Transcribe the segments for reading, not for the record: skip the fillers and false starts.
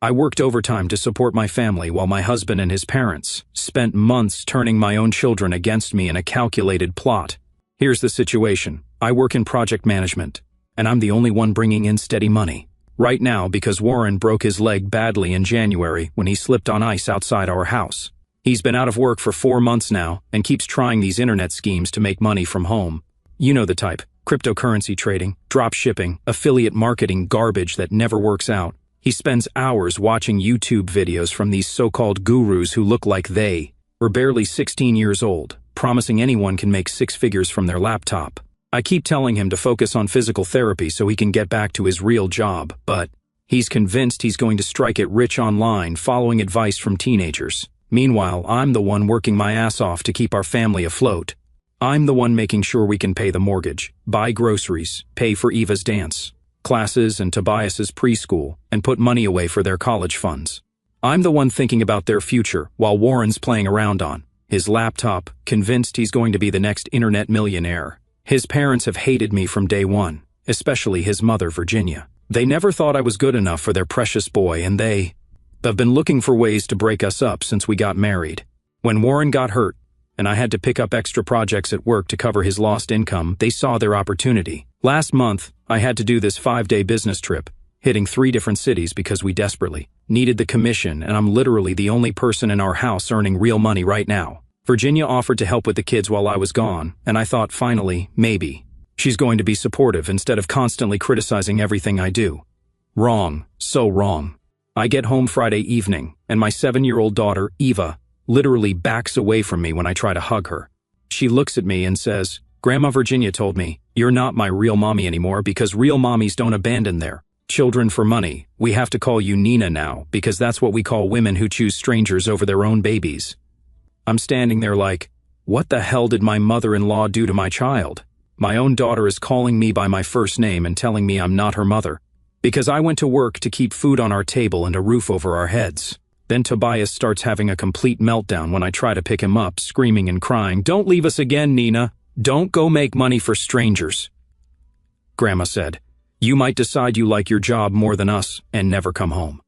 I worked overtime to support my family while my husband and his parents spent months turning my own children against me in a calculated plot. Here's the situation. I work in project management, and I'm the only one bringing in steady money. Right now, because Warren broke his leg badly in January when he slipped on ice outside our house. He's been out of work for 4 months now and keeps trying these internet schemes to make money from home. You know the type. Cryptocurrency trading, drop shipping, affiliate marketing garbage that never works out. He spends hours watching YouTube videos from these so-called gurus who look like they were barely 16 years old, promising anyone can make 6 figures from their laptop. I keep telling him to focus on physical therapy so he can get back to his real job, but he's convinced he's going to strike it rich online following advice from teenagers. Meanwhile, I'm the one working my ass off to keep our family afloat. I'm the one making sure we can pay the mortgage, buy groceries, pay for Eva's dance classes and Tobias's preschool, and put money away for their college funds. I'm the one thinking about their future while Warren's playing around on his laptop, convinced he's going to be the next internet millionaire. His parents have hated me from day one, especially his mother, Virginia. They never thought I was good enough for their precious boy, and they have been looking for ways to break us up since we got married. When Warren got hurt, and I had to pick up extra projects at work to cover his lost income, they saw their opportunity. Last month, I had to do this 5-day business trip, hitting 3 different cities because we desperately needed the commission, and I'm literally the only person in our house earning real money right now. Virginia offered to help with the kids while I was gone, and I thought, finally, maybe she's going to be supportive instead of constantly criticizing everything I do. Wrong. So wrong. I get home Friday evening, and my 7-year-old daughter, Eva, literally backs away from me when I try to hug her. She looks at me and says, "Grandma Virginia told me, you're not my real mommy anymore because real mommies don't abandon their children for money. We have to call you Nina now because that's what we call women who choose strangers over their own babies." I'm standing there like, what the hell did my mother-in-law do to my child? My own daughter is calling me by my first name and telling me I'm not her mother because I went to work to keep food on our table and a roof over our heads. Then Tobias starts having a complete meltdown when I try to pick him up, screaming and crying, "Don't leave us again, Nina. Don't go make money for strangers." Grandma said, "You might decide you like your job more than us and never come home."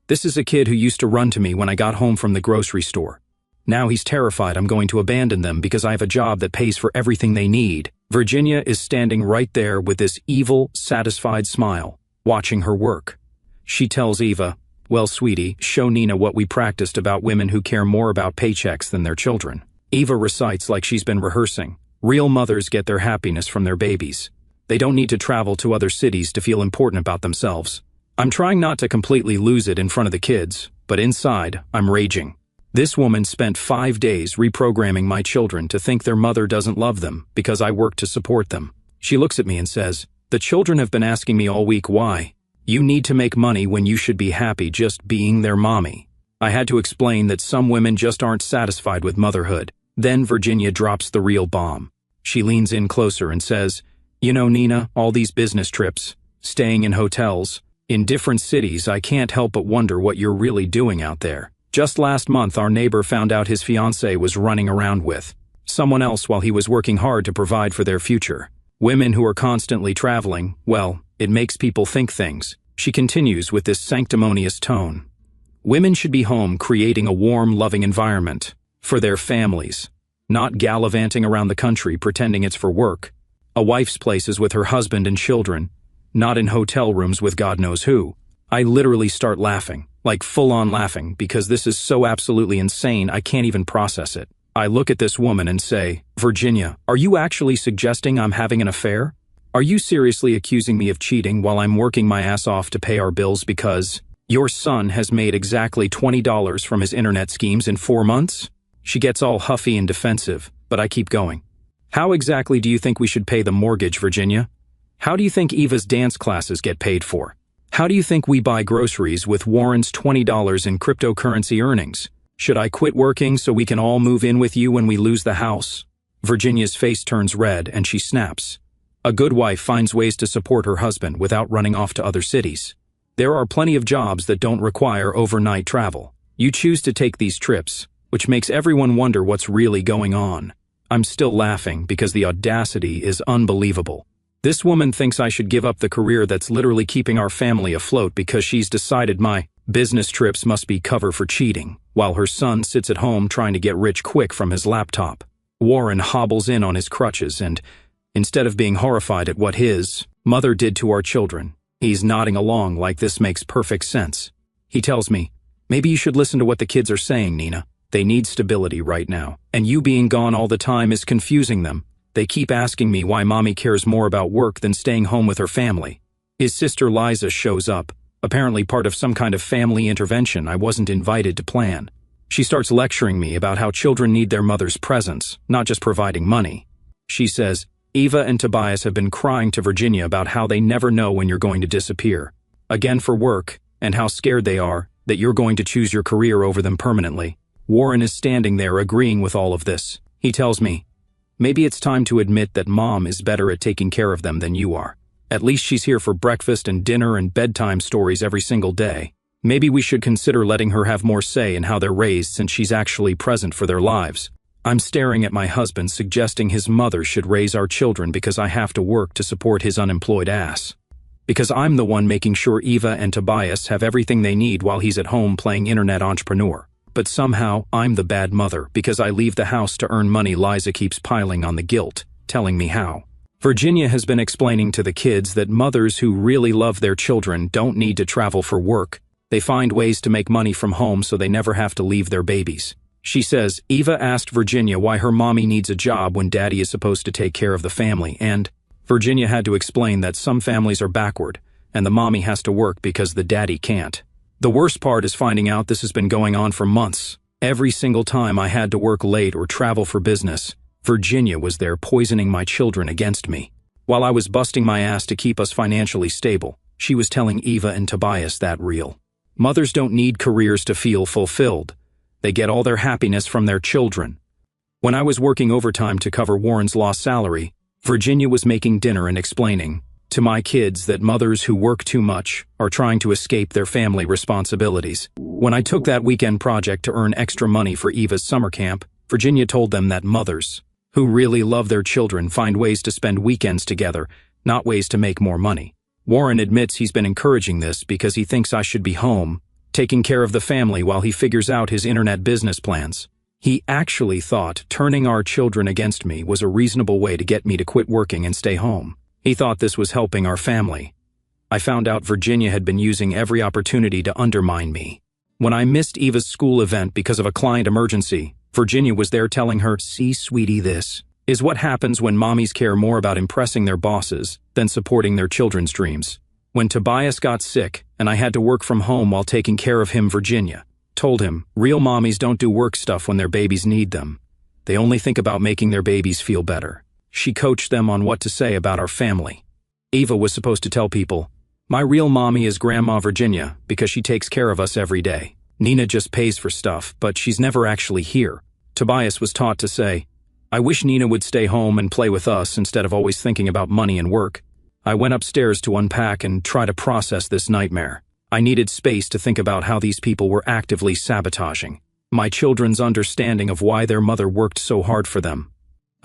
This is a kid who used to run to me when I got home from the grocery store. Now he's terrified I'm going to abandon them because I have a job that pays for everything they need. Virginia is standing right there with this evil, satisfied smile, watching her work. She tells Eva, "Well, sweetie, show Nina what we practiced about women who care more about paychecks than their children." Eva recites like she's been rehearsing. Real mothers get their happiness from their babies. They don't need to travel to other cities to feel important about themselves. I'm trying not to completely lose it in front of the kids, but inside, I'm raging. This woman spent 5 days reprogramming my children to think their mother doesn't love them because I work to support them. She looks at me and says, "The children have been asking me all week why. You need to make money when you should be happy just being their mommy." I had to explain that some women just aren't satisfied with motherhood. Then Virginia drops the real bomb. She leans in closer and says, "You know, Nina, all these business trips, staying in hotels, in different cities, I can't help but wonder what you're really doing out there. Just last month, our neighbor found out his fiancée was running around with someone else while he was working hard to provide for their future. Women who are constantly traveling, well, it makes people think things." She continues with this sanctimonious tone. "Women should be home creating a warm, loving environment for their families, not gallivanting around the country pretending it's for work. A wife's place is with her husband and children, not in hotel rooms with God knows who." I literally start laughing, like full-on laughing, because this is so absolutely insane I can't even process it. I look at this woman and say, "Virginia, are you actually suggesting I'm having an affair? Are you seriously accusing me of cheating while I'm working my ass off to pay our bills because your son has made exactly $20 from his internet schemes in 4 months?" She gets all huffy and defensive, but I keep going. "How exactly do you think we should pay the mortgage, Virginia? How do you think Eva's dance classes get paid for? How do you think we buy groceries with Warren's $20 in cryptocurrency earnings? Should I quit working so we can all move in with you when we lose the house?" Virginia's face turns red and she snaps. A good wife finds ways to support her husband without running off to other cities. There are plenty of jobs that don't require overnight travel. You choose to take these trips, which makes everyone wonder what's really going on. I'm still laughing because the audacity is unbelievable. This woman thinks I should give up the career that's literally keeping our family afloat because she's decided my Business trips must be cover for cheating, while her son sits at home trying to get rich quick from his laptop. Warren hobbles in on his crutches and, instead of being horrified at what his mother did to our children, he's nodding along like this makes perfect sense. He tells me, "Maybe you should listen to what the kids are saying, Nina. They need stability right now, and you being gone all the time is confusing them. They keep asking me why mommy cares more about work than staying home with her family." His sister Liza shows up, apparently part of some kind of family intervention I wasn't invited to plan. She starts lecturing me about how children need their mother's presence, not just providing money. She says, "Eva and Tobias have been crying to Virginia about how they never know when you're going to disappear, again for work, and how scared they are that you're going to choose your career over them permanently." Warren is standing there agreeing with all of this. He tells me, "Maybe it's time to admit that mom is better at taking care of them than you are. At least she's here for breakfast and dinner and bedtime stories every single day. Maybe we should consider letting her have more say in how they're raised since she's actually present for their lives." I'm staring at my husband suggesting his mother should raise our children because I have to work to support his unemployed ass. Because I'm the one making sure Eva and Tobias have everything they need while he's at home playing internet entrepreneur. But somehow I'm the bad mother because I leave the house to earn money. Liza keeps piling on the guilt, telling me how. Virginia has been explaining to the kids that mothers who really love their children don't need to travel for work. They find ways to make money from home so they never have to leave their babies. She says Eva asked Virginia why her mommy needs a job when daddy is supposed to take care of the family, and Virginia had to explain that some families are backward and the mommy has to work because the daddy can't. The worst part is finding out this has been going on for months. Every single time I had to work late or travel for business, Virginia was there poisoning my children against me. While I was busting my ass to keep us financially stable, she was telling Eva and Tobias that real. Mothers don't need careers to feel fulfilled. They get all their happiness from their children. When I was working overtime to cover Warren's lost salary, Virginia was making dinner and explaining to my kids that mothers who work too much are trying to escape their family responsibilities. When I took that weekend project to earn extra money for Eva's summer camp, Virginia told them that mothers who really love their children find ways to spend weekends together, not ways to make more money. Warren admits he's been encouraging this because he thinks I should be home, taking care of the family while he figures out his internet business plans. He actually thought turning our children against me was a reasonable way to get me to quit working and stay home. He thought this was helping our family. I found out Virginia had been using every opportunity to undermine me. When I missed Eva's school event because of a client emergency, Virginia was there telling her, "See, sweetie, this is what happens when mommies care more about impressing their bosses than supporting their children's dreams." When Tobias got sick and I had to work from home while taking care of him, Virginia told him, "Real mommies don't do work stuff when their babies need them. They only think about making their babies feel better." She coached them on what to say about our family. Eva was supposed to tell people, "My real mommy is Grandma Virginia because she takes care of us every day. Nina just pays for stuff, but she's never actually here." Tobias was taught to say, "I wish Nina would stay home and play with us instead of always thinking about money and work." I went upstairs to unpack and try to process this nightmare. I needed space to think about how these people were actively sabotaging my children's understanding of why their mother worked so hard for them.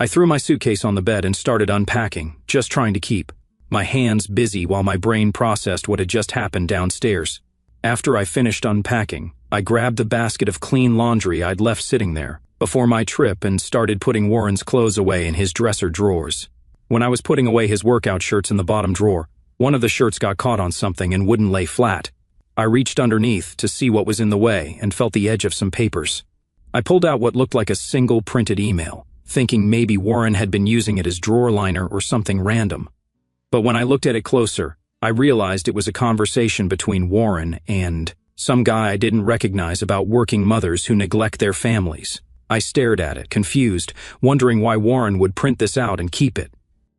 I threw my suitcase on the bed and started unpacking, just trying to keep my hands busy while my brain processed what had just happened downstairs. After I finished unpacking, I grabbed the basket of clean laundry I'd left sitting there before my trip and started putting Warren's clothes away in his dresser drawers. When I was putting away his workout shirts in the bottom drawer, one of the shirts got caught on something and wouldn't lay flat. I reached underneath to see what was in the way and felt the edge of some papers. I pulled out what looked like a single printed email, thinking maybe Warren had been using it as drawer liner or something random. But when I looked at it closer, I realized it was a conversation between Warren and some guy I didn't recognize about working mothers who neglect their families. I stared at it, confused, wondering why Warren would print this out and keep it.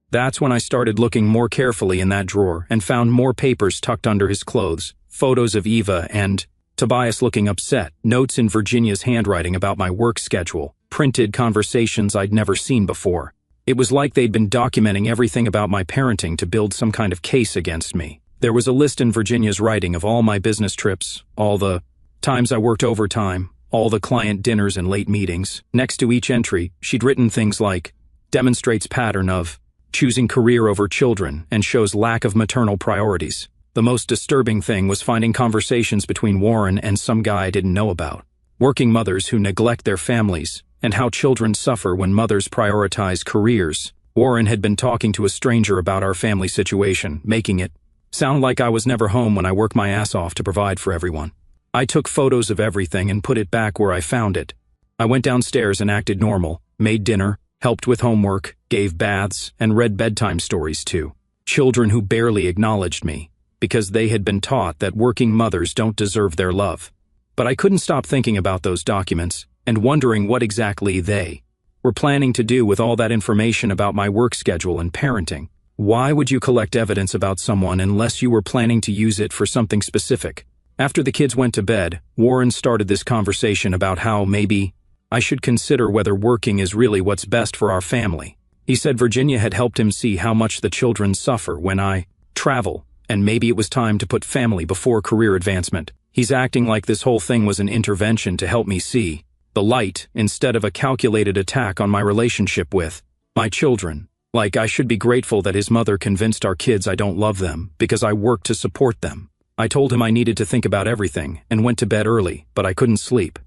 That's when I started looking more carefully in that drawer and found more papers tucked under his clothes, photos of Eva and Tobias looking upset, notes in Virginia's handwriting about my work schedule, printed conversations I'd never seen before. It was like they'd been documenting everything about my parenting to build some kind of case against me. There was a list in Virginia's writing of all my business trips, all the times I worked overtime, all the client dinners and late meetings. Next to each entry, she'd written things like, "Demonstrates pattern of choosing career over children and shows lack of maternal priorities." The most disturbing thing was finding conversations between Warren and some guy I didn't know about. Working mothers who neglect their families, and how children suffer when mothers prioritize careers. Warren had been talking to a stranger about our family situation, making it sound like I was never home when I work my ass off to provide for everyone. I took photos of everything and put it back where I found it. I went downstairs and acted normal, made dinner, helped with homework, gave baths, and read bedtime stories too. Children who barely acknowledged me, because they had been taught that working mothers don't deserve their love. But I couldn't stop thinking about those documents, and wondering what exactly they were planning to do with all that information about my work schedule and parenting. Why would you collect evidence about someone unless you were planning to use it for something specific? After the kids went to bed, Warren started this conversation about how maybe I should consider whether working is really what's best for our family. He said Virginia had helped him see how much the children suffer when I travel, and maybe it was time to put family before career advancement. He's acting like this whole thing was an intervention to help me see the light instead of a calculated attack on my relationship with my children. Like I should be grateful that his mother convinced our kids I don't love them because I work to support them. I told him I needed to think about everything and went to bed early, but I couldn't sleep.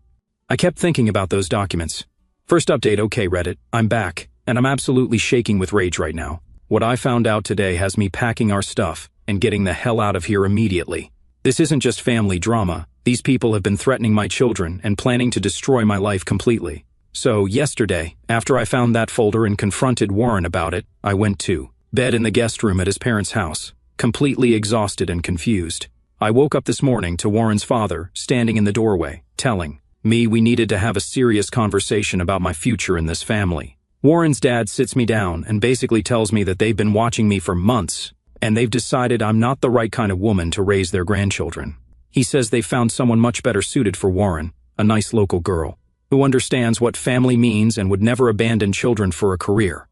I kept thinking about those documents. First update, okay Reddit, I'm back, and I'm absolutely shaking with rage right now. What I found out today has me packing our stuff and getting the hell out of here immediately. This isn't just family drama. These people have been threatening my children and planning to destroy my life completely. So yesterday, after I found that folder and confronted Warren about it, I went to bed in the guest room at his parents' house, completely exhausted and confused. I woke up this morning to Warren's father standing in the doorway, telling me we needed to have a serious conversation about my future in this family. Warren's dad sits me down and basically tells me that they've been watching me for months, and they've decided I'm not the right kind of woman to raise their grandchildren. He says they found someone much better suited for Warren, a nice local girl, who understands what family means and would never abandon children for a career.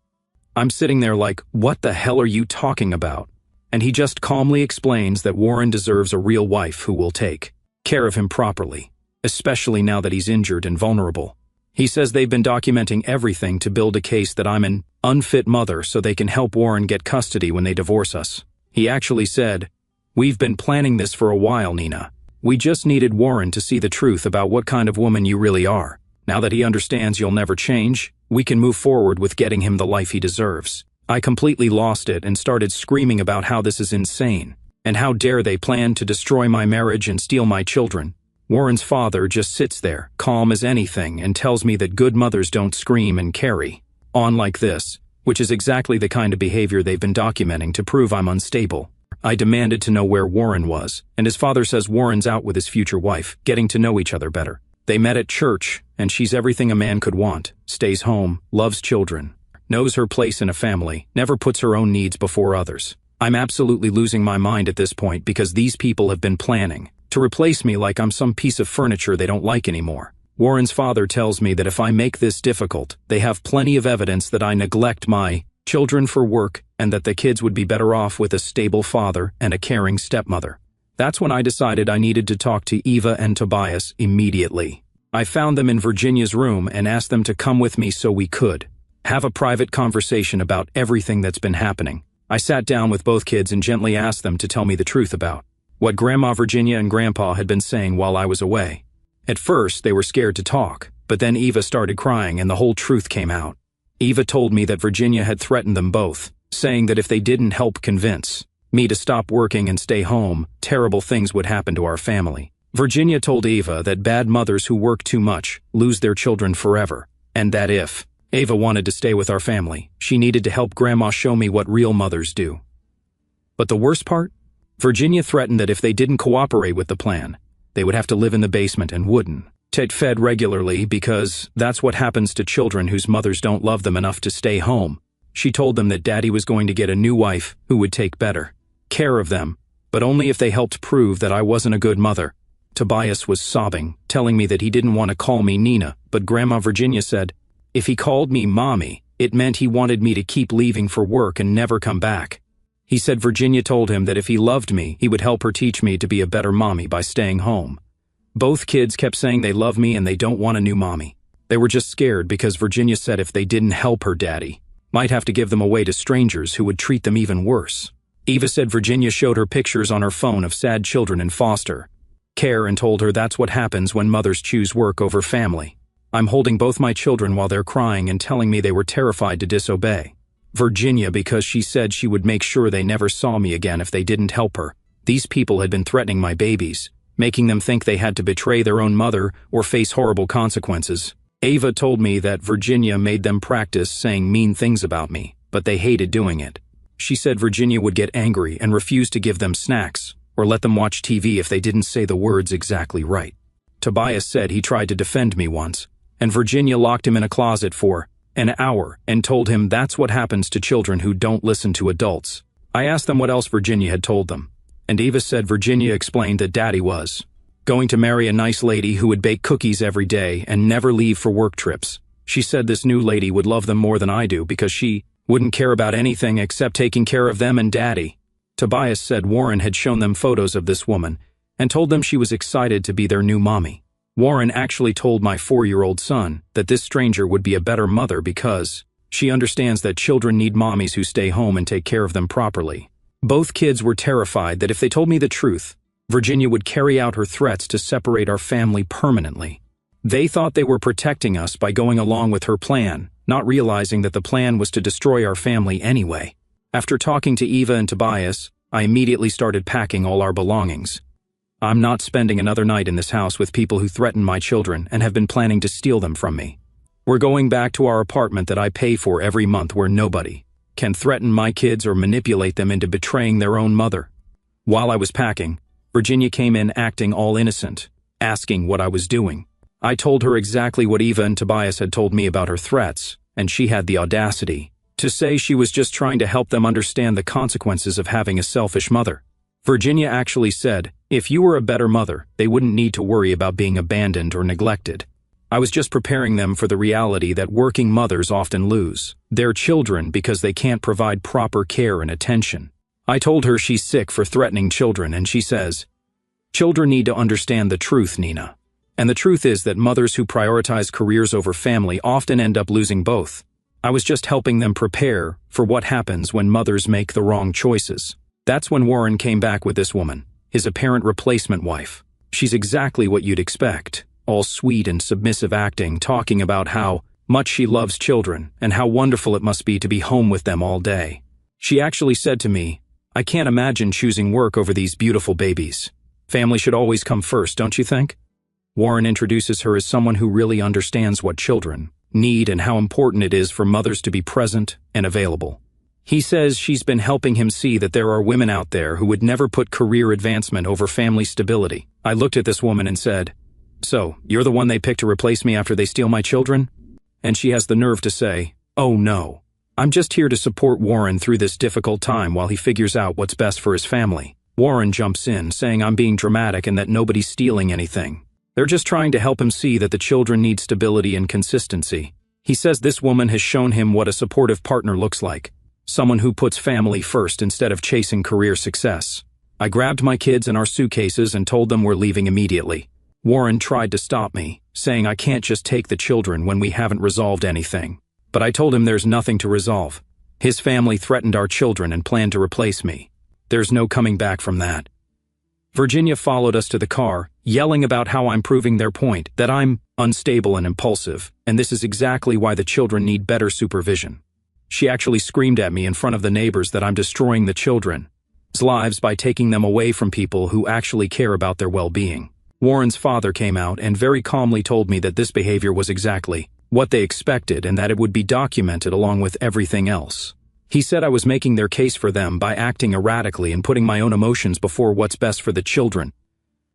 I'm sitting there like, what the hell are you talking about? And he just calmly explains that Warren deserves a real wife who will take care of him properly, especially now that he's injured and vulnerable. He says they've been documenting everything to build a case that I'm an unfit mother so they can help Warren get custody when they divorce us. He actually said, "We've been planning this for a while, Nina. We just needed Warren to see the truth about what kind of woman you really are. Now that he understands you'll never change, we can move forward with getting him the life he deserves." I completely lost it and started screaming about how this is insane, and how dare they plan to destroy my marriage and steal my children. Warren's father just sits there, calm as anything, and tells me that good mothers don't scream and carry on like this, which is exactly the kind of behavior they've been documenting to prove I'm unstable. I demanded to know where Warren was, and his father says Warren's out with his future wife, getting to know each other better. They met at church, and she's everything a man could want, stays home, loves children, knows her place in a family, never puts her own needs before others. I'm absolutely losing my mind at this point because these people have been planning to replace me like I'm some piece of furniture they don't like anymore. Warren's father tells me that if I make this difficult, they have plenty of evidence that I neglect my children for work and that the kids would be better off with a stable father and a caring stepmother. That's when I decided I needed to talk to Eva and Tobias immediately. I found them in Virginia's room and asked them to come with me so we could have a private conversation about everything that's been happening. I sat down with both kids and gently asked them to tell me the truth about what Grandma Virginia and Grandpa had been saying while I was away. At first, they were scared to talk, but then Eva started crying and the whole truth came out. Eva told me that Virginia had threatened them both, saying that if they didn't help convince me to stop working and stay home, terrible things would happen to our family. Virginia told Eva that bad mothers who work too much lose their children forever, and that if Eva wanted to stay with our family, she needed to help Grandma show me what real mothers do. But the worst part? Virginia threatened that if they didn't cooperate with the plan, they would have to live in the basement and wouldn't get fed regularly because that's what happens to children whose mothers don't love them enough to stay home. She told them that Daddy was going to get a new wife who would take better care of them, but only if they helped prove that I wasn't a good mother. Tobias was sobbing, telling me that he didn't want to call me Nina, but Grandma Virginia said, if he called me Mommy, it meant he wanted me to keep leaving for work and never come back. He said Virginia told him that if he loved me, he would help her teach me to be a better mommy by staying home. Both kids kept saying they love me and they don't want a new mommy. They were just scared because Virginia said if they didn't help her daddy, might have to give them away to strangers who would treat them even worse. Eva said Virginia showed her pictures on her phone of sad children in foster care and told her that's what happens when mothers choose work over family. I'm holding both my children while they're crying and telling me they were terrified to disobey Virginia because she said she would make sure they never saw me again if they didn't help her. These people had been threatening my babies, making them think they had to betray their own mother or face horrible consequences. Ava told me that Virginia made them practice saying mean things about me, but they hated doing it. She said Virginia would get angry and refuse to give them snacks or let them watch TV if they didn't say the words exactly right. Tobias said he tried to defend me once, and Virginia locked him in a closet for an hour and told him that's what happens to children who don't listen to adults. I asked them what else Virginia had told them, and Eva said Virginia explained that Daddy was going to marry a nice lady who would bake cookies every day and never leave for work trips. She said this new lady would love them more than I do because she wouldn't care about anything except taking care of them and Daddy. Tobias said Warren had shown them photos of this woman and told them she was excited to be their new mommy. Warren actually told my 4-year-old son that this stranger would be a better mother because she understands that children need mommies who stay home and take care of them properly. Both kids were terrified that if they told me the truth, Virginia would carry out her threats to separate our family permanently. They thought they were protecting us by going along with her plan, not realizing that the plan was to destroy our family anyway. After talking to Eva and Tobias, I immediately started packing all our belongings. I'm not spending another night in this house with people who threaten my children and have been planning to steal them from me. We're going back to our apartment that I pay for every month where nobody can threaten my kids or manipulate them into betraying their own mother. While I was packing, Virginia came in acting all innocent, asking what I was doing. I told her exactly what Eva and Tobias had told me about her threats, and she had the audacity to say she was just trying to help them understand the consequences of having a selfish mother. Virginia actually said, if you were a better mother, they wouldn't need to worry about being abandoned or neglected. I was just preparing them for the reality that working mothers often lose their children because they can't provide proper care and attention. I told her she's sick for threatening children, and she says, children need to understand the truth, Nina. And the truth is that mothers who prioritize careers over family often end up losing both. I was just helping them prepare for what happens when mothers make the wrong choices. That's when Warren came back with this woman, his apparent replacement wife. She's exactly what you'd expect, all sweet and submissive acting, talking about how much she loves children and how wonderful it must be to be home with them all day. She actually said to me, I can't imagine choosing work over these beautiful babies. Family should always come first, don't you think? Warren introduces her as someone who really understands what children need and how important it is for mothers to be present and available. He says she's been helping him see that there are women out there who would never put career advancement over family stability. I looked at this woman and said, so, you're the one they picked to replace me after they steal my children? And she has the nerve to say, oh no. I'm just here to support Warren through this difficult time while he figures out what's best for his family. Warren jumps in, saying I'm being dramatic and that nobody's stealing anything. They're just trying to help him see that the children need stability and consistency. He says this woman has shown him what a supportive partner looks like. Someone who puts family first instead of chasing career success. I grabbed my kids and our suitcases and told them we're leaving immediately. Warren tried to stop me, saying I can't just take the children when we haven't resolved anything. But I told him there's nothing to resolve. His family threatened our children and planned to replace me. There's no coming back from that. Virginia followed us to the car, yelling about how I'm proving their point, that I'm unstable and impulsive, and this is exactly why the children need better supervision. She actually screamed at me in front of the neighbors that I'm destroying the children's lives by taking them away from people who actually care about their well-being. Warren's father came out and very calmly told me that this behavior was exactly what they expected and that it would be documented along with everything else. He said I was making their case for them by acting erratically and putting my own emotions before what's best for the children.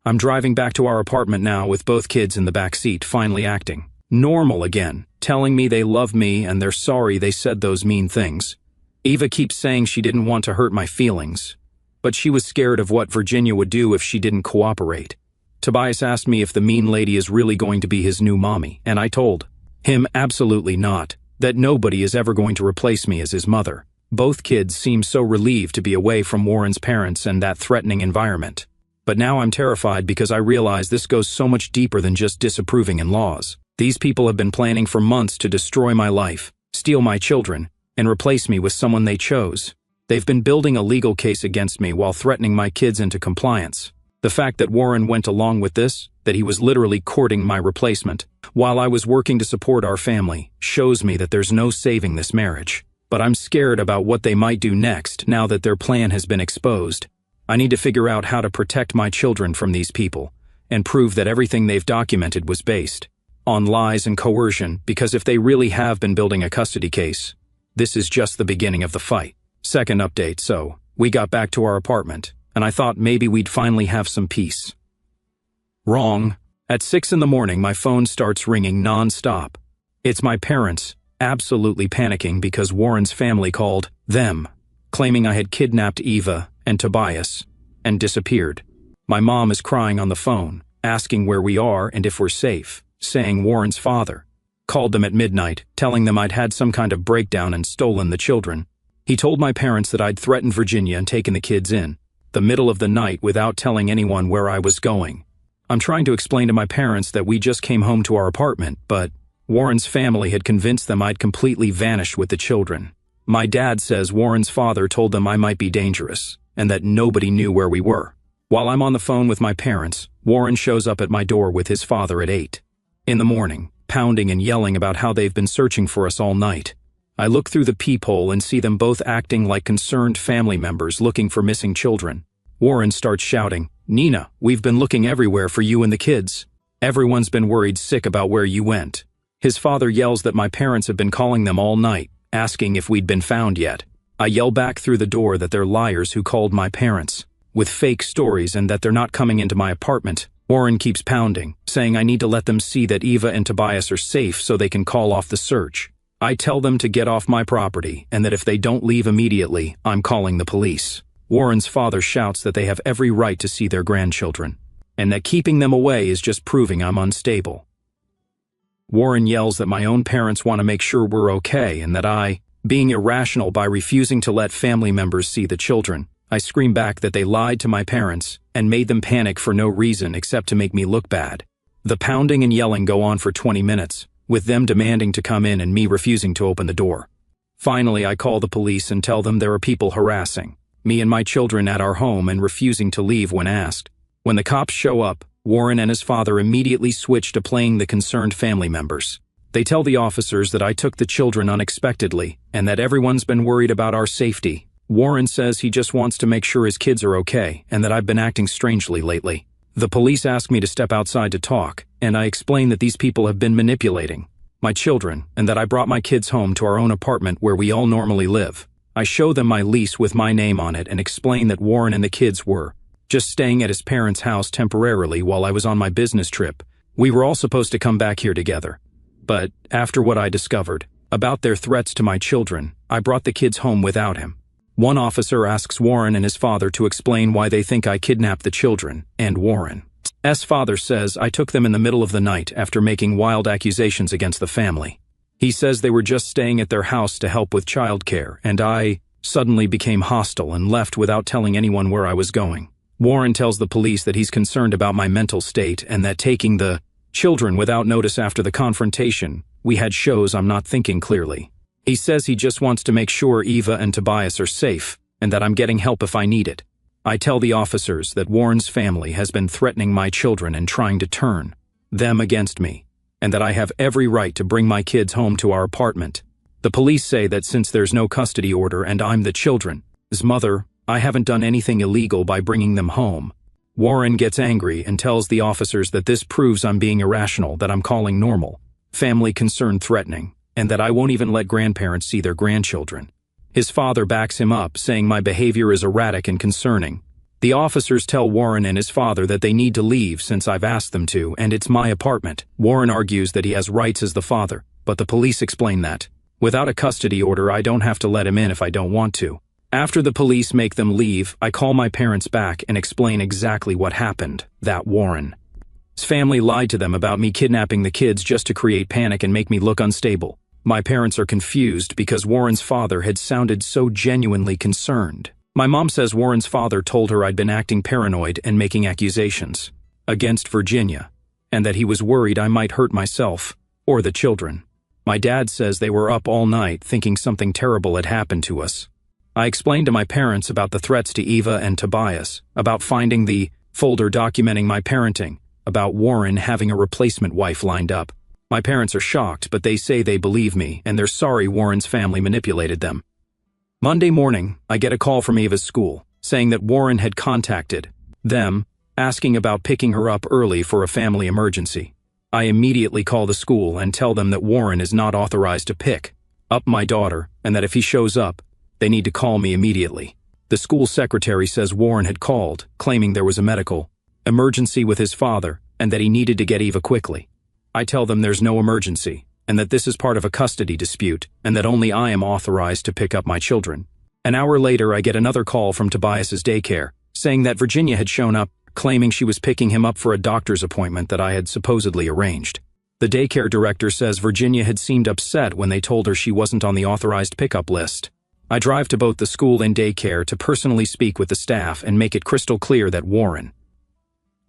I'm driving back to our apartment now with both kids in the back seat, finally acting normal again, telling me they love me and they're sorry they said those mean things. Eva keeps saying she didn't want to hurt my feelings, but she was scared of what Virginia would do if she didn't cooperate. Tobias asked me if the mean lady is really going to be his new mommy, and I told him absolutely not, that nobody is ever going to replace me as his mother. Both kids seem so relieved to be away from Warren's parents and that threatening environment. But now I'm terrified because I realize this goes so much deeper than just disapproving in-laws. These people have been planning for months to destroy my life, steal my children, and replace me with someone they chose. They've been building a legal case against me while threatening my kids into compliance. The fact that Warren went along with this, that he was literally courting my replacement, while I was working to support our family, shows me that there's no saving this marriage. But I'm scared about what they might do next now that their plan has been exposed. I need to figure out how to protect my children from these people, and prove that everything they've documented was based on lies and coercion, because if they really have been building a custody case, this is just the beginning of the fight. Second update, so we got back to our apartment, and I thought maybe we'd finally have some peace. Wrong. At 6 in the morning, my phone starts ringing non-stop. It's my parents, absolutely panicking because Warren's family called them, claiming I had kidnapped Eva and Tobias and disappeared. My mom is crying on the phone, asking where we are and if we're safe, saying Warren's father called them at midnight, telling them I'd had some kind of breakdown and stolen the children. He told my parents that I'd threatened Virginia and taken the kids in the middle of the night without telling anyone where I was going. I'm trying to explain to my parents that we just came home to our apartment, but Warren's family had convinced them I'd completely vanished with the children. My dad says Warren's father told them I might be dangerous, and that nobody knew where we were. While I'm on the phone with my parents, Warren shows up at my door with his father at 8 in the morning, pounding and yelling about how they've been searching for us all night. I look through the peephole and see them both acting like concerned family members looking for missing children. Warren starts shouting, "Nina, we've been looking everywhere for you and the kids. Everyone's been worried sick about where you went." His father yells that my parents have been calling them all night, asking if we'd been found yet. I yell back through the door that they're liars who called my parents with fake stories and that they're not coming into my apartment. Warren keeps pounding, saying I need to let them see that Eva and Tobias are safe so they can call off the search. I tell them to get off my property and that if they don't leave immediately, I'm calling the police. Warren's father shouts that they have every right to see their grandchildren, and that keeping them away is just proving I'm unstable. Warren yells that my own parents want to make sure we're okay and that I, being irrational by refusing to let family members see the children. I scream back that they lied to my parents and made them panic for no reason except to make me look bad. The pounding and yelling go on for 20 minutes, with them demanding to come in and me refusing to open the door. Finally, I call the police and tell them there are people harassing me and my children at our home and refusing to leave when asked. When the cops show up, Warren and his father immediately switch to playing the concerned family members. They tell the officers that I took the children unexpectedly and that everyone's been worried about our safety. Warren says he just wants to make sure his kids are okay and that I've been acting strangely lately. The police ask me to step outside to talk, and I explain that these people have been manipulating my children and that I brought my kids home to our own apartment where we all normally live. I show them my lease with my name on it and explain that Warren and the kids were just staying at his parents' house temporarily while I was on my business trip. We were all supposed to come back here together. But after what I discovered about their threats to my children, I brought the kids home without him. One officer asks Warren and his father to explain why they think I kidnapped the children, and Warren's father says I took them in the middle of the night after making wild accusations against the family. He says they were just staying at their house to help with childcare, and I suddenly became hostile and left without telling anyone where I was going. Warren tells the police that he's concerned about my mental state and that taking the children without notice after the confrontation we had shows I'm not thinking clearly. He says he just wants to make sure Eva and Tobias are safe and that I'm getting help if I need it. I tell the officers that Warren's family has been threatening my children and trying to turn them against me, and that I have every right to bring my kids home to our apartment. The police say that since there's no custody order and I'm the children's mother, I haven't done anything illegal by bringing them home. Warren gets angry and tells the officers that this proves I'm being irrational, that I'm calling normal family concern threatening, and that I won't even let grandparents see their grandchildren. His father backs him up, saying my behavior is erratic and concerning. The officers tell Warren and his father that they need to leave since I've asked them to, and it's my apartment. Warren argues that he has rights as the father, but the police explain that without a custody order, I don't have to let him in if I don't want to. After the police make them leave, I call my parents back and explain exactly what happened, that Warren's family lied to them about me kidnapping the kids just to create panic and make me look unstable. My parents are confused because Warren's father had sounded so genuinely concerned. My mom says Warren's father told her I'd been acting paranoid and making accusations against Virginia, and that he was worried I might hurt myself or the children. My dad says they were up all night thinking something terrible had happened to us. I explained to my parents about the threats to Eva and Tobias, about finding the folder documenting my parenting, about Warren having a replacement wife lined up. My parents are shocked, but they say they believe me, and they're sorry Warren's family manipulated them. Monday morning, I get a call from Eva's school, saying that Warren had contacted them, asking about picking her up early for a family emergency. I immediately call the school and tell them that Warren is not authorized to pick up my daughter, and that if he shows up, they need to call me immediately. The school secretary says Warren had called, claiming there was a medical emergency with his father, and that he needed to get Eva quickly. I tell them there's no emergency, and that this is part of a custody dispute, and that only I am authorized to pick up my children. An hour later, I get another call from Tobias's daycare, saying that Virginia had shown up, claiming she was picking him up for a doctor's appointment that I had supposedly arranged. The daycare director says Virginia had seemed upset when they told her she wasn't on the authorized pickup list. I drive to both the school and daycare to personally speak with the staff and make it crystal clear that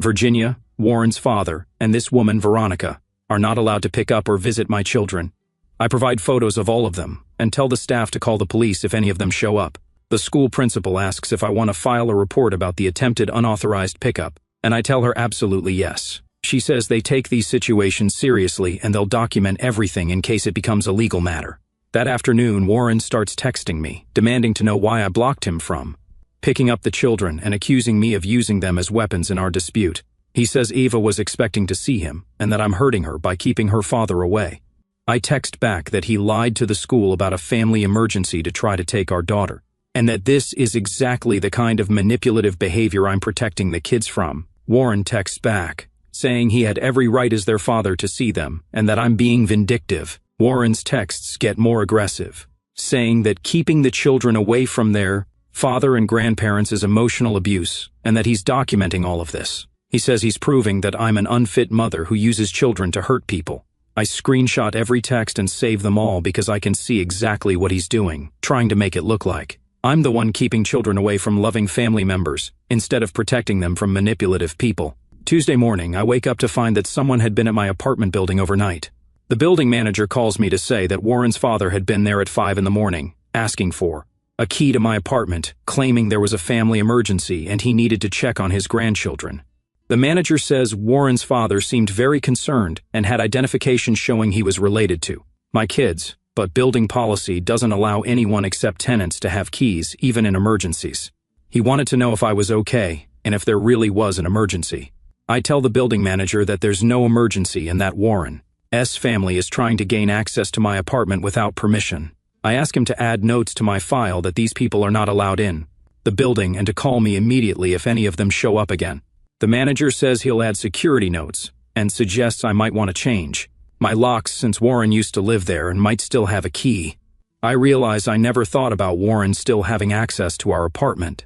Virginia, Warren's father, and this woman, Veronica, are not allowed to pick up or visit my children. I provide photos of all of them and tell the staff to call the police if any of them show up. The school principal asks if I want to file a report about the attempted unauthorized pickup, and I tell her absolutely yes. She says they take these situations seriously and they'll document everything in case it becomes a legal matter. That afternoon, Warren starts texting me, demanding to know why I blocked him from picking up the children and accusing me of using them as weapons in our dispute. He says Eva was expecting to see him and that I'm hurting her by keeping her father away. I text back that he lied to the school about a family emergency to try to take our daughter, and that this is exactly the kind of manipulative behavior I'm protecting the kids from. Warren texts back, saying he had every right as their father to see them, and that I'm being vindictive. Warren's texts get more aggressive, saying that keeping the children away from their father and grandparents is emotional abuse, and that he's documenting all of this. He says he's proving that I'm an unfit mother who uses children to hurt people. I screenshot every text and save them all because I can see exactly what he's doing, trying to make it look like I'm the one keeping children away from loving family members, instead of protecting them from manipulative people. Tuesday morning, I wake up to find that someone had been at my apartment building overnight. The building manager calls me to say that Warren's father had been there at 5 in the morning, asking for a key to my apartment, claiming there was a family emergency and he needed to check on his grandchildren. The manager says Warren's father seemed very concerned and had identification showing he was related to my kids, but building policy doesn't allow anyone except tenants to have keys, even in emergencies. He wanted to know if I was okay and if there really was an emergency. I tell the building manager that there's no emergency and that Warren's family is trying to gain access to my apartment without permission. I ask him to add notes to my file that these people are not allowed in the building and to call me immediately if any of them show up again. The manager says he'll add security notes and suggests I might want to change my locks since Warren used to live there and might still have a key. I realize I never thought about Warren still having access to our apartment,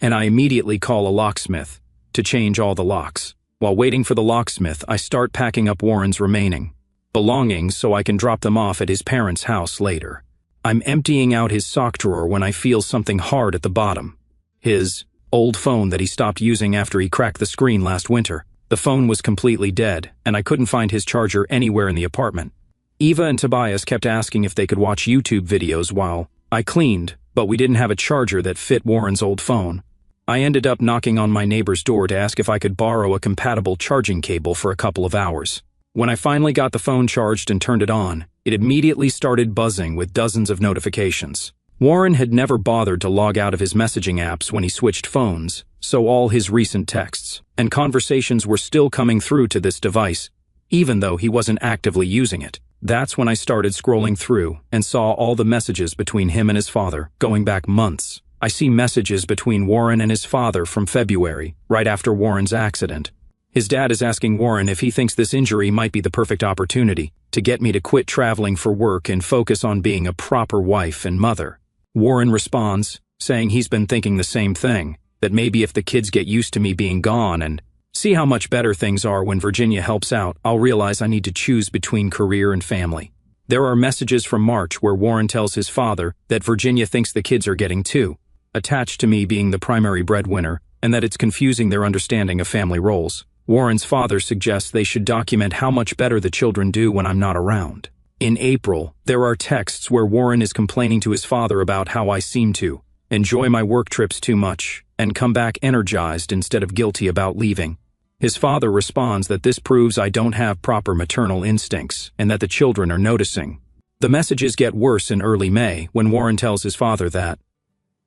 and I immediately call a locksmith to change all the locks. While waiting for the locksmith, I start packing up Warren's remaining belongings so I can drop them off at his parents' house later. I'm emptying out his sock drawer when I feel something hard at the bottom. His old phone that he stopped using after he cracked the screen last winter. The phone was completely dead, and I couldn't find his charger anywhere in the apartment. Eva and Tobias kept asking if they could watch YouTube videos while I cleaned, but we didn't have a charger that fit Warren's old phone. I ended up knocking on my neighbor's door to ask if I could borrow a compatible charging cable for a couple of hours. When I finally got the phone charged and turned it on, it immediately started buzzing with dozens of notifications. Warren had never bothered to log out of his messaging apps when he switched phones, so all his recent texts and conversations were still coming through to this device, even though he wasn't actively using it. That's when I started scrolling through and saw all the messages between him and his father, going back months. I see messages between Warren and his father from February, right after Warren's accident. His dad is asking Warren if he thinks this injury might be the perfect opportunity to get me to quit traveling for work and focus on being a proper wife and mother. Warren responds, saying he's been thinking the same thing, that maybe if the kids get used to me being gone and see how much better things are when Virginia helps out, I'll realize I need to choose between career and family. There are messages from March where Warren tells his father that Virginia thinks the kids are getting too attached to me being the primary breadwinner and that it's confusing their understanding of family roles. Warren's father suggests they should document how much better the children do when I'm not around. In April, there are texts where Warren is complaining to his father about how I seem to enjoy my work trips too much and come back energized instead of guilty about leaving. His father responds that this proves I don't have proper maternal instincts and that the children are noticing. The messages get worse in early May when Warren tells his father that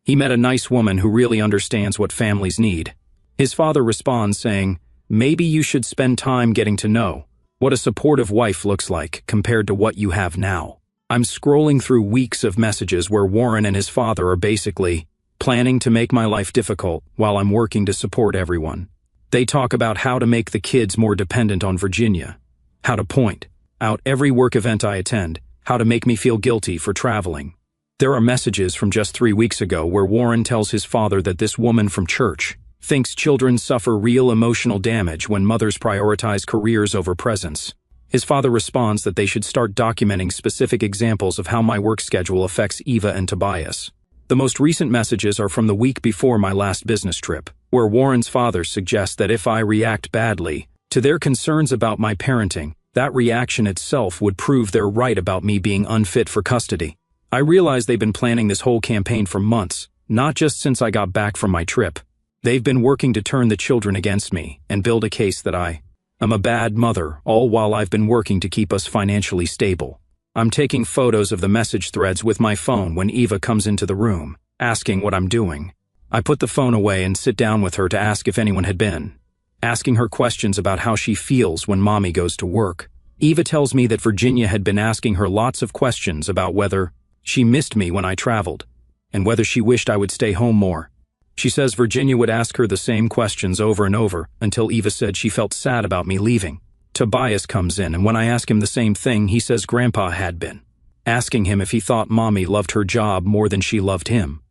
he met a nice woman who really understands what families need. His father responds saying, "Maybe you should spend time getting to know what a supportive wife looks like compared to what you have now." I'm scrolling through weeks of messages where Warren and his father are basically planning to make my life difficult while I'm working to support everyone. They talk about how to make the kids more dependent on Virginia, how to point out every work event I attend, how to make me feel guilty for traveling. There are messages from just 3 weeks ago where Warren tells his father that this woman from church thinks children suffer real emotional damage when mothers prioritize careers over presence. His father responds that they should start documenting specific examples of how my work schedule affects Eva and Tobias. The most recent messages are from the week before my last business trip, where Warren's father suggests that if I react badly to their concerns about my parenting, that reaction itself would prove they're right about me being unfit for custody. I realize they've been planning this whole campaign for months, not just since I got back from my trip. They've been working to turn the children against me and build a case that I am a bad mother, all while I've been working to keep us financially stable. I'm taking photos of the message threads with my phone when Eva comes into the room, asking what I'm doing. I put the phone away and sit down with her to ask if anyone had been, asking her questions about how she feels when mommy goes to work. Eva tells me that Virginia had been asking her lots of questions about whether she missed me when I traveled, and whether she wished I would stay home more. She says Virginia would ask her the same questions over and over until Eva said she felt sad about me leaving. Tobias comes in, and when I ask him the same thing, he says Grandpa had been asking him if he thought Mommy loved her job more than she loved him.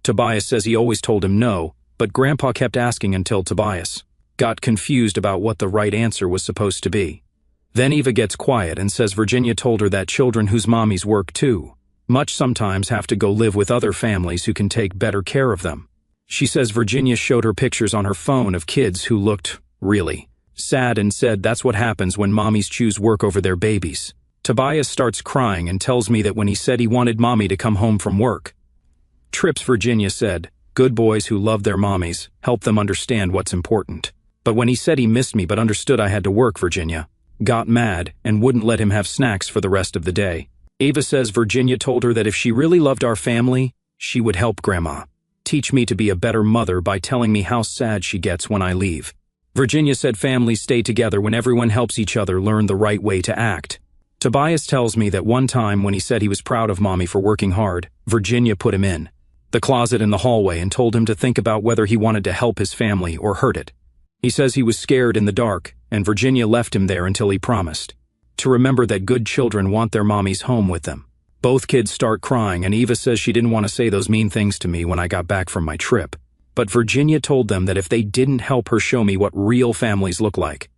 Tobias says he always told him no, but Grandpa kept asking until Tobias got confused about what the right answer was supposed to be. Then Eva gets quiet and says Virginia told her that children whose mommies work too much sometimes have to go live with other families who can take better care of them. She says Virginia showed her pictures on her phone of kids who looked really sad and said that's what happens when mommies choose work over their babies. Tobias starts crying and tells me that when he said he wanted mommy to come home from work trips, Virginia said, good boys who love their mommies help them understand what's important. But when he said he missed me but understood I had to work, Virginia got mad and wouldn't let him have snacks for the rest of the day. Eva says Virginia told her that if she really loved our family, she would help Grandma teach me to be a better mother by telling me how sad she gets when I leave. Virginia said families stay together when everyone helps each other learn the right way to act. Tobias tells me that one time when he said he was proud of mommy for working hard, Virginia put him in the closet in the hallway and told him to think about whether he wanted to help his family or hurt it. He says he was scared in the dark, and Virginia left him there until he promised to remember that good children want their mommies home with them. Both kids start crying, and Eva says she didn't want to say those mean things to me when I got back from my trip. But Virginia told them that if they didn't help her show me what real families look like,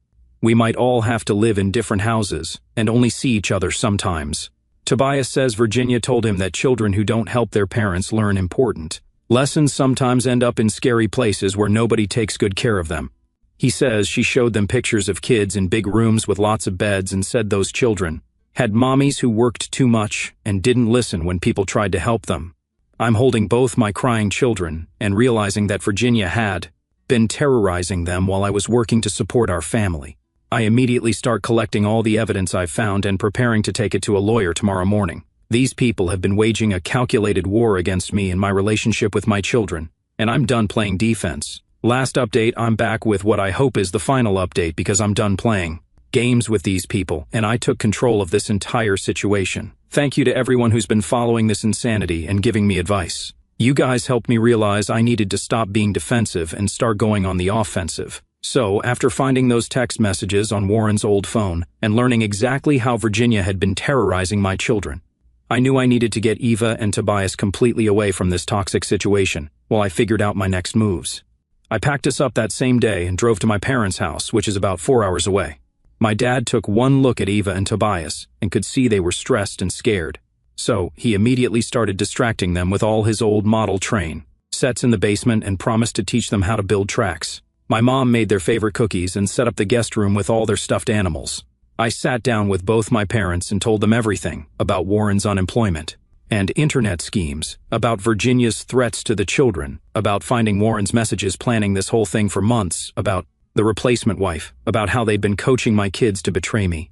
we might all have to live in different houses and only see each other sometimes. Tobias says Virginia told him that children who don't help their parents learn important lessons sometimes end up in scary places where nobody takes good care of them. He says she showed them pictures of kids in big rooms with lots of beds and said those children had mommies who worked too much and didn't listen when people tried to help them. I'm holding both my crying children and realizing that Virginia had been terrorizing them while I was working to support our family. I immediately start collecting all the evidence I've found and preparing to take it to a lawyer tomorrow morning. These people have been waging a calculated war against me and my relationship with my children, and I'm done playing defense. Last update, I'm back with what I hope is the final update because I'm done playing games with these people, and I took control of this entire situation. Thank you to everyone who's been following this insanity and giving me advice. You guys helped me realize I needed to stop being defensive and start going on the offensive. So, after finding those text messages on Warren's old phone and learning exactly how Virginia had been terrorizing my children, I knew I needed to get Eva and Tobias completely away from this toxic situation while I figured out my next moves. I packed us up that same day and drove to my parents' house, which is about 4 hours away. My dad took one look at Eva and Tobias and could see they were stressed and scared. So, he immediately started distracting them with all his old model train sets in the basement and promised to teach them how to build tracks. My mom made their favorite cookies and set up the guest room with all their stuffed animals. I sat down with both my parents and told them everything about Warren's unemployment and internet schemes, about Virginia's threats to the children, about finding Warren's messages planning this whole thing for months, about the replacement wife, about how they'd been coaching my kids to betray me.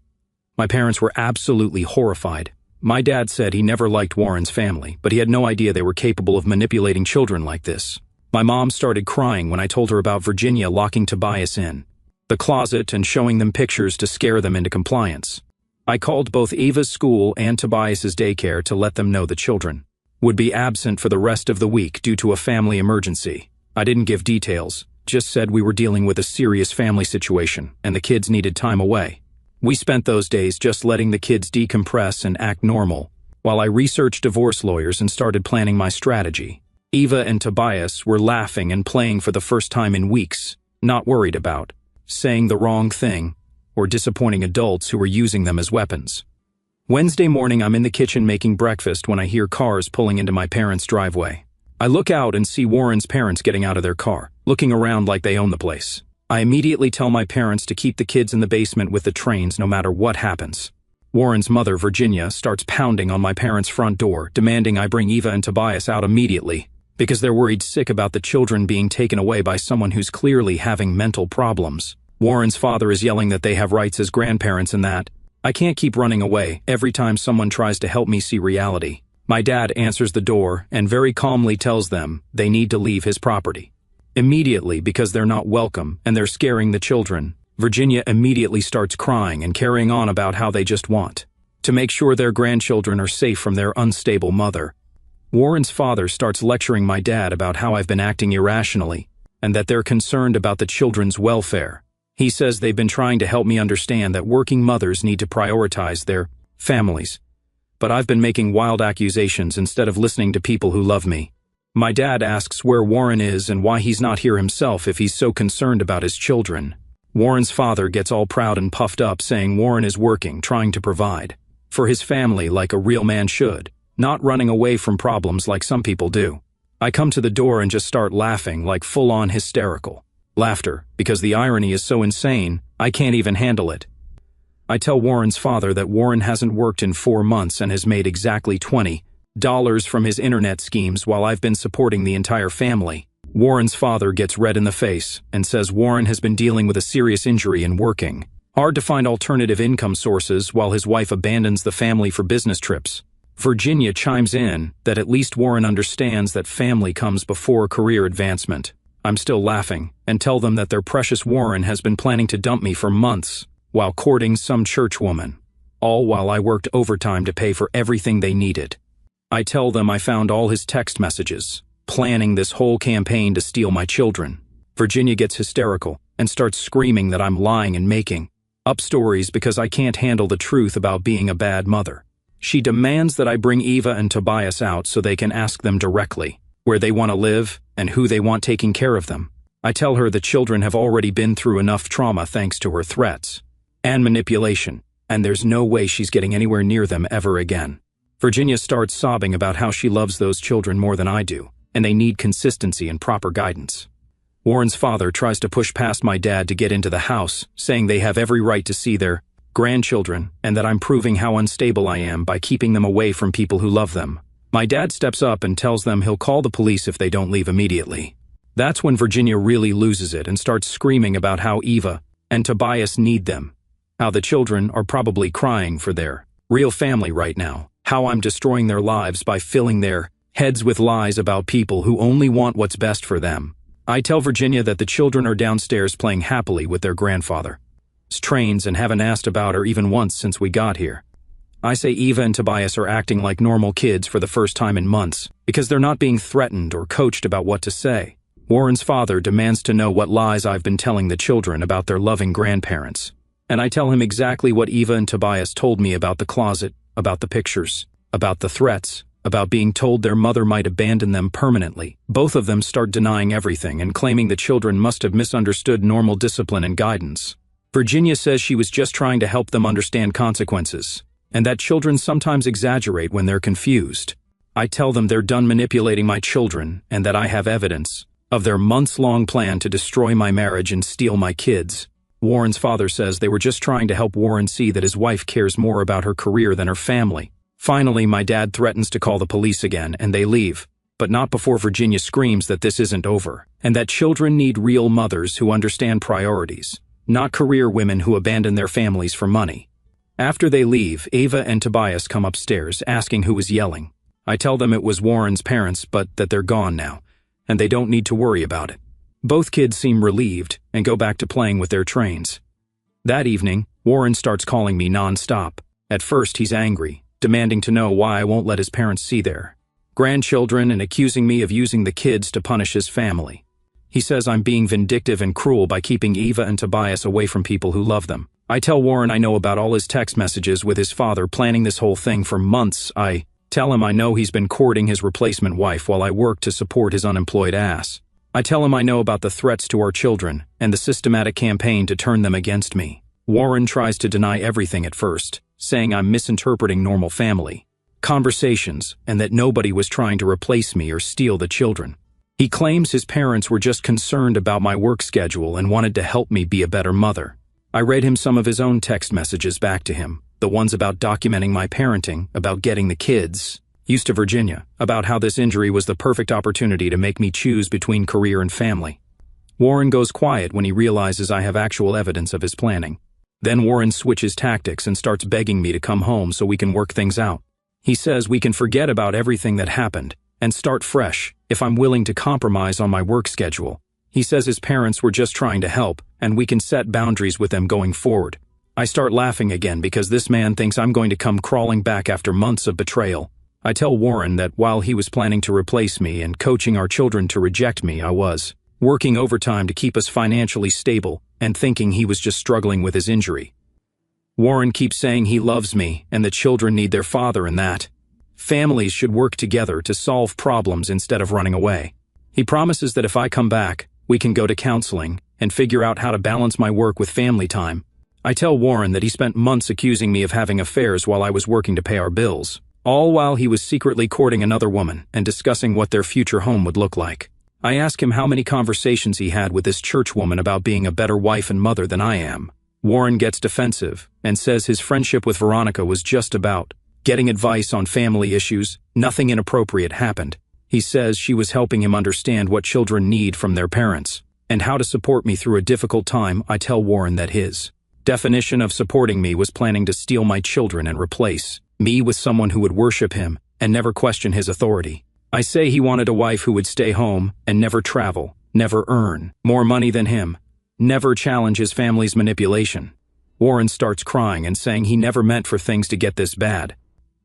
My parents were absolutely horrified. My dad said he never liked Warren's family, but he had no idea they were capable of manipulating children like this. My mom started crying when I told her about Virginia locking Tobias in the closet and showing them pictures to scare them into compliance. I called both Eva's school and Tobias's daycare to let them know the children would be absent for the rest of the week due to a family emergency. I didn't give details, just said we were dealing with a serious family situation and the kids needed time away. We spent those days just letting the kids decompress and act normal, while I researched divorce lawyers and started planning my strategy. Eva and Tobias were laughing and playing for the first time in weeks, not worried about saying the wrong thing or disappointing adults who were using them as weapons. Wednesday morning, I'm in the kitchen making breakfast when I hear cars pulling into my parents' driveway. I look out and see Warren's parents getting out of their car, looking around like they own the place. I immediately tell my parents to keep the kids in the basement with the trains no matter what happens. Warren's mother, Virginia, starts pounding on my parents' front door, demanding I bring Eva and Tobias out immediately, because they're worried sick about the children being taken away by someone who's clearly having mental problems. Warren's father is yelling that they have rights as grandparents and that I can't keep running away every time someone tries to help me see reality. My dad answers the door and very calmly tells them they need to leave his property immediately because they're not welcome and they're scaring the children. Virginia immediately starts crying and carrying on about how they just want to make sure their grandchildren are safe from their unstable mother. Warren's father starts lecturing my dad about how I've been acting irrationally and that they're concerned about the children's welfare. He says they've been trying to help me understand that working mothers need to prioritize their families, but I've been making wild accusations instead of listening to people who love me. My dad asks where Warren is and why he's not here himself if he's so concerned about his children. Warren's father gets all proud and puffed up, saying Warren is working, trying to provide for his family like a real man should, not running away from problems like some people do. I come to the door and just start laughing, like full-on hysterical laughter, because the irony is so insane, I can't even handle it. I tell Warren's father that Warren hasn't worked in 4 months and has made exactly $20 from his internet schemes while I've been supporting the entire family. Warren's father gets red in the face and says Warren has been dealing with a serious injury and working hard to find alternative income sources while his wife abandons the family for business trips. Virginia chimes in that at least Warren understands that family comes before career advancement. I'm still laughing and tell them that their precious Warren has been planning to dump me for months while courting some church woman, all while I worked overtime to pay for everything they needed. I tell them I found all his text messages, planning this whole campaign to steal my children. Virginia gets hysterical and starts screaming that I'm lying and making up stories because I can't handle the truth about being a bad mother. She demands that I bring Eva and Tobias out so they can ask them directly where they want to live and who they want taking care of them. I tell her the children have already been through enough trauma thanks to her threats and manipulation, and there's no way she's getting anywhere near them ever again. Virginia starts sobbing about how she loves those children more than I do, and they need consistency and proper guidance. Warren's father tries to push past my dad to get into the house, saying they have every right to see their grandchildren and that I'm proving how unstable I am by keeping them away from people who love them. My dad steps up and tells them he'll call the police if they don't leave immediately. That's when Virginia really loses it and starts screaming about how Eva and Tobias need them, how the children are probably crying for their real family right now, how I'm destroying their lives by filling their heads with lies about people who only want what's best for them. I tell Virginia that the children are downstairs playing happily with their grandfather's trains and haven't asked about her even once since we got here. I say Eva and Tobias are acting like normal kids for the first time in months because they're not being threatened or coached about what to say. Warren's father demands to know what lies I've been telling the children about their loving grandparents, and I tell him exactly what Eva and Tobias told me about the closet, about the pictures, about the threats, about being told their mother might abandon them permanently. Both of them start denying everything and claiming the children must have misunderstood normal discipline and guidance. Virginia says she was just trying to help them understand consequences, and that children sometimes exaggerate when they're confused. I tell them they're done manipulating my children and that I have evidence of their months-long plan to destroy my marriage and steal my kids. Warren's father says they were just trying to help Warren see that his wife cares more about her career than her family. Finally, my dad threatens to call the police again, and they leave. But not before Virginia screams that this isn't over, and that children need real mothers who understand priorities, not career women who abandon their families for money. After they leave, Ava and Tobias come upstairs, asking who was yelling. I tell them it was Warren's parents, but that they're gone now, and they don't need to worry about it. Both kids seem relieved and go back to playing with their trains. That evening, Warren starts calling me non-stop. At first, he's angry, demanding to know why I won't let his parents see their grandchildren and accusing me of using the kids to punish his family. He says I'm being vindictive and cruel by keeping Eva and Tobias away from people who love them. I tell Warren I know about all his text messages with his father planning this whole thing for months. I tell him I know he's been courting his replacement wife while I work to support his unemployed ass. I tell him I know about the threats to our children and the systematic campaign to turn them against me. Warren tries to deny everything at first, saying I'm misinterpreting normal family conversations and that nobody was trying to replace me or steal the children. He claims his parents were just concerned about my work schedule and wanted to help me be a better mother. I read him some of his own text messages back to him, the ones about documenting my parenting, about getting the kids used to Virginia, about how this injury was the perfect opportunity to make me choose between career and family. Warren goes quiet when he realizes I have actual evidence of his planning. Then Warren switches tactics and starts begging me to come home so we can work things out. He says we can forget about everything that happened and start fresh if I'm willing to compromise on my work schedule. He says his parents were just trying to help and we can set boundaries with them going forward. I start laughing again because this man thinks I'm going to come crawling back after months of betrayal. I tell Warren that while he was planning to replace me and coaching our children to reject me, I was working overtime to keep us financially stable and thinking he was just struggling with his injury. Warren keeps saying he loves me and the children need their father and that families should work together to solve problems instead of running away. He promises that if I come back, we can go to counseling and figure out how to balance my work with family time. I tell Warren that he spent months accusing me of having affairs while I was working to pay our bills, all while he was secretly courting another woman and discussing what their future home would look like. I ask him how many conversations he had with this church woman about being a better wife and mother than I am. Warren gets defensive and says his friendship with Veronica was just about getting advice on family issues. Nothing inappropriate happened. He says she was helping him understand what children need from their parents and how to support me through a difficult time. I tell Warren that his definition of supporting me was planning to steal my children and replace me with someone who would worship him and never question his authority. I say he wanted a wife who would stay home and never travel, never earn more money than him, never challenge his family's manipulation. Warren starts crying and saying he never meant for things to get this bad,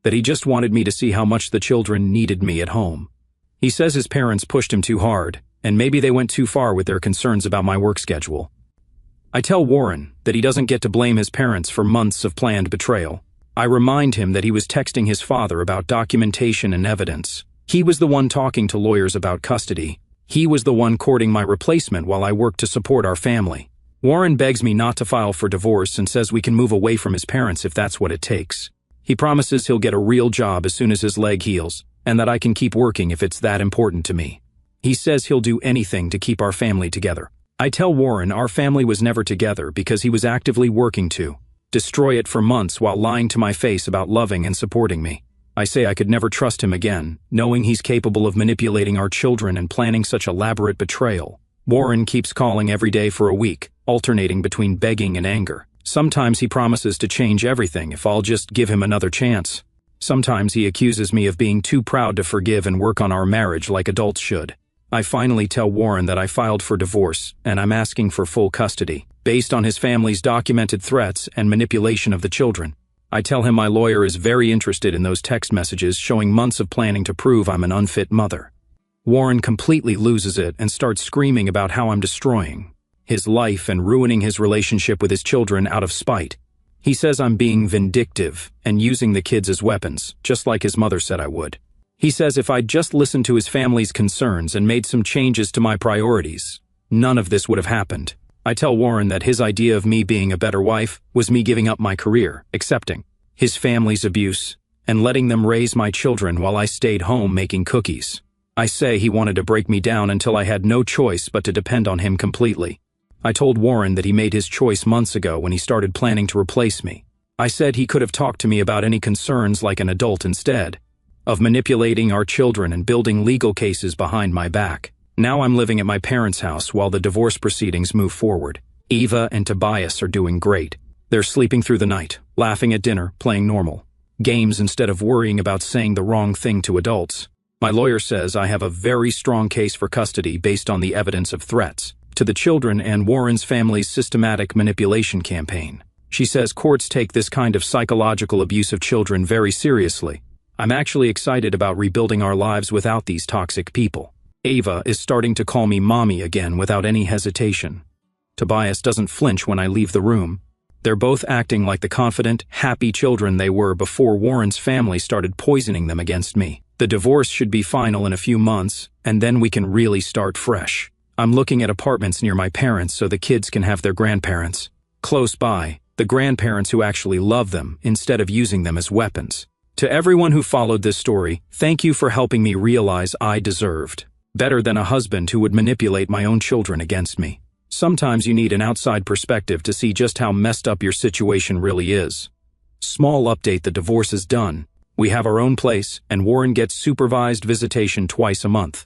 that he just wanted me to see how much the children needed me at home. He says his parents pushed him too hard, and maybe they went too far with their concerns about my work schedule. I tell Warren that he doesn't get to blame his parents for months of planned betrayal. I remind him that he was texting his father about documentation and evidence. He was the one talking to lawyers about custody. He was the one courting my replacement while I worked to support our family. Warren begs me not to file for divorce and says we can move away from his parents if that's what it takes. He promises he'll get a real job as soon as his leg heals, and that I can keep working if it's that important to me. He says he'll do anything to keep our family together. I tell Warren our family was never together because he was actively working to destroy it for months while lying to my face about loving and supporting me. I say I could never trust him again, knowing he's capable of manipulating our children and planning such elaborate betrayal. Warren keeps calling every day for a week, alternating between begging and anger. Sometimes he promises to change everything if I'll just give him another chance. Sometimes he accuses me of being too proud to forgive and work on our marriage like adults should. I finally tell Warren that I filed for divorce and I'm asking for full custody, based on his family's documented threats and manipulation of the children. I tell him my lawyer is very interested in those text messages showing months of planning to prove I'm an unfit mother. Warren completely loses it and starts screaming about how I'm destroying his life and ruining his relationship with his children out of spite. He says I'm being vindictive and using the kids as weapons, just like his mother said I would. He says if I'd just listened to his family's concerns and made some changes to my priorities, none of this would have happened. I tell Warren that his idea of me being a better wife was me giving up my career, accepting his family's abuse, and letting them raise my children while I stayed home making cookies. I say he wanted to break me down until I had no choice but to depend on him completely. I told Warren that he made his choice months ago when he started planning to replace me. I said he could have talked to me about any concerns like an adult instead of manipulating our children and building legal cases behind my back. Now I'm living at my parents' house while the divorce proceedings move forward. Eva and Tobias are doing great. They're sleeping through the night, laughing at dinner, playing normal games instead of worrying about saying the wrong thing to adults. My lawyer says I have a very strong case for custody based on the evidence of threats to the children and Warren's family's systematic manipulation campaign. She says courts take this kind of psychological abuse of children very seriously. I'm actually excited about rebuilding our lives without these toxic people. Ava is starting to call me mommy again without any hesitation. Tobias doesn't flinch when I leave the room. They're both acting like the confident, happy children they were before Warren's family started poisoning them against me. The divorce should be final in a few months, and then we can really start fresh. I'm looking at apartments near my parents so the kids can have their grandparents close by, the grandparents who actually love them instead of using them as weapons. To everyone who followed this story, thank you for helping me realize I deserved better than a husband who would manipulate my own children against me. Sometimes you need an outside perspective to see just how messed up your situation really is. Small update: the divorce is done. We have our own place, and Warren gets supervised visitation twice a month.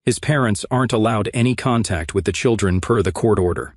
His parents aren't allowed any contact with the children per the court order.